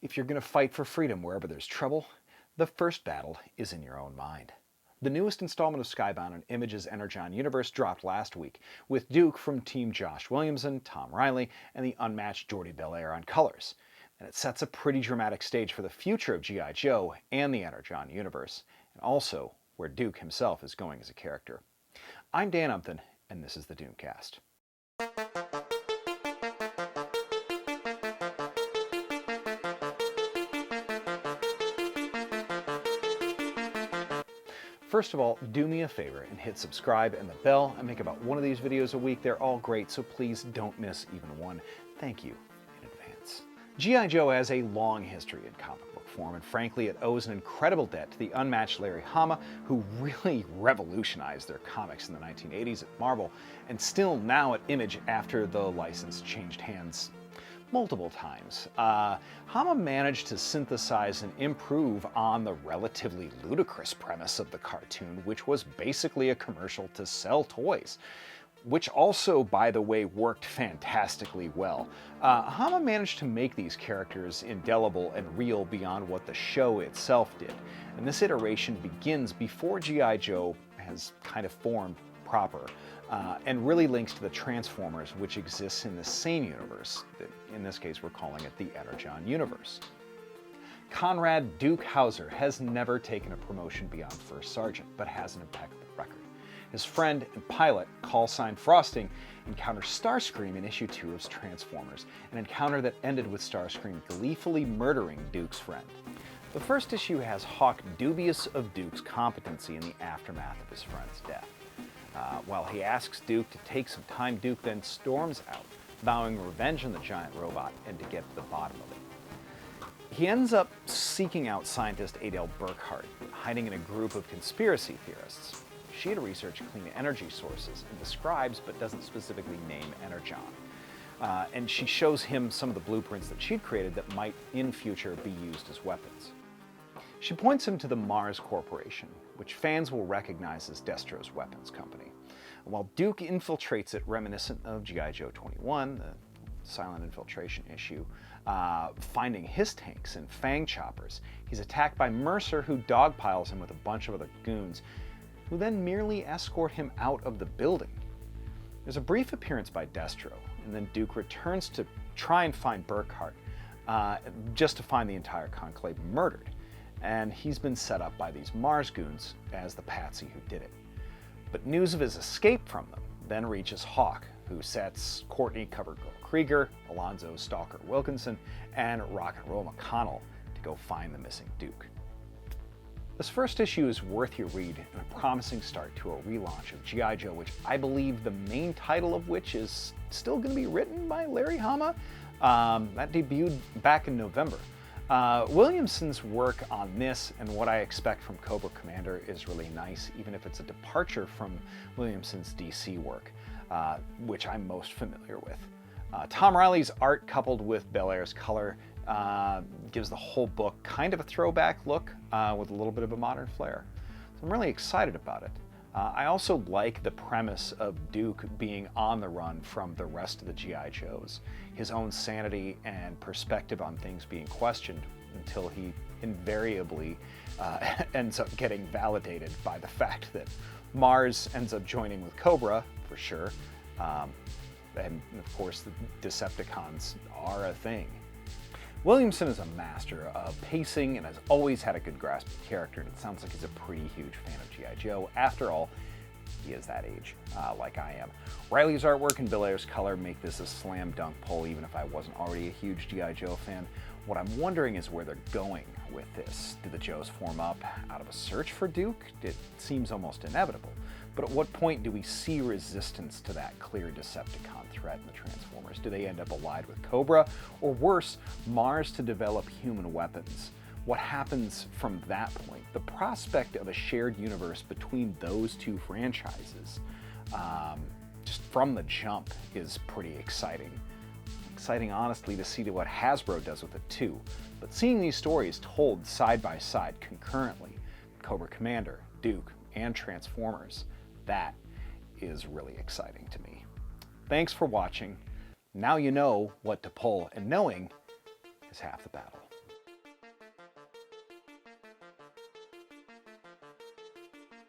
If you're going to fight for freedom wherever there's trouble, the first battle is in your own mind. The newest installment of Skybound Image's Energon universe dropped last week, with Duke from Team Josh Williamson, Tom Reilly, and the unmatched Jordie Bellaire on colors. And it sets a pretty dramatic stage for the future of G.I. Joe and the Energon universe, and also where Duke himself is going as a character. I'm Dan Umpton, and this is the Doomcast. First of all, do me a favor and hit subscribe and the bell. I make about one of these videos a week. They're all great, so please don't miss even one. Thank you in advance. G.I. Joe has a long history in comic book form, and frankly, it owes an incredible debt to the unmatched Larry Hama, who really revolutionized their comics in the 1980s at Marvel, and still now at Image after the license changed hands multiple times. Hama managed to synthesize and improve on the relatively ludicrous premise of the cartoon, which was basically a commercial to sell toys, which also, by the way, worked fantastically well. Hama managed to make these characters indelible and real beyond what the show itself did, and this iteration begins before G.I. Joe has kind of formed proper, and really links to the Transformers, which exists in the same universe. In this case, we're calling it the Energon universe. Conrad Duke Hauser has never taken a promotion beyond First Sergeant, but has an impeccable record. His friend and pilot, callsign Frosting, encounters Starscream in issue 2 of Transformers, an encounter that ended with Starscream gleefully murdering Duke's friend. The first issue has Hawk dubious of Duke's competency in the aftermath of his friend's death. While he asks Duke to take some time, Duke then storms out, vowing revenge on the giant robot and to get to the bottom of it. He ends up seeking out scientist Adele Burkhart, hiding in a group of conspiracy theorists. She had researched clean energy sources and describes, but doesn't specifically name, Energon. And she shows him some of the blueprints that she'd created that might, in future, be used as weapons. She points him to the Mars Corporation, which fans will recognize as Destro's weapons company. While Duke infiltrates it, reminiscent of G.I. Joe 21, the silent infiltration issue, finding his tanks and fang choppers, he's attacked by Mercer, who dogpiles him with a bunch of other goons, who then merely escort him out of the building. There's a brief appearance by Destro, and then Duke returns to try and find Burkhart, just to find the entire conclave murdered. And he's been set up by these Mars goons as the patsy who did it. But news of his escape from them then reaches Hawk, who sets Courtney Covergirl Krieger, Alonzo Stalker Wilkinson, and Rock and Roll McConnell to go find the missing Duke. This first issue is worth your read and a promising start to a relaunch of G.I. Joe, which I believe the main title of which is still going to be written by Larry Hama. That debuted back in November. Williamson's work on this and what I expect from Cobra Commander is really nice, even if it's a departure from Williamson's DC work, which I'm most familiar with. Tom Reilly's art, coupled with Bellaire's color, gives the whole book kind of a throwback look with a little bit of a modern flair. So I'm really excited about it. I also like the premise of Duke being on the run from the rest of the G.I. Joes, his own sanity and perspective on things being questioned until he invariably ends up getting validated by the fact that Mars ends up joining with Cobra, for sure, and of course the Decepticons are a thing. Williamson is a master of pacing and has always had a good grasp of character, and it sounds like he's a pretty huge fan of G.I. Joe. After all, he is that age, like I am. Reilly's artwork and Bellaire's color make this a slam dunk pull, even if I wasn't already a huge G.I. Joe fan. What I'm wondering is where they're going with this. Do the Joes form up out of a search for Duke? It seems almost inevitable. But at what point do we see resistance to that clear Decepticon threat in the Transformers? Do they end up allied with Cobra? Or worse, Mars to develop human weapons? What happens from that point? The prospect of a shared universe between those two franchises, just from the jump, is pretty exciting. Exciting, honestly, to see what Hasbro does with it too. But seeing these stories told side by side concurrently, Cobra Commander, Duke, and Transformers, that is really exciting to me. Thanks for watching. Now you know what to pull, and knowing is half the battle.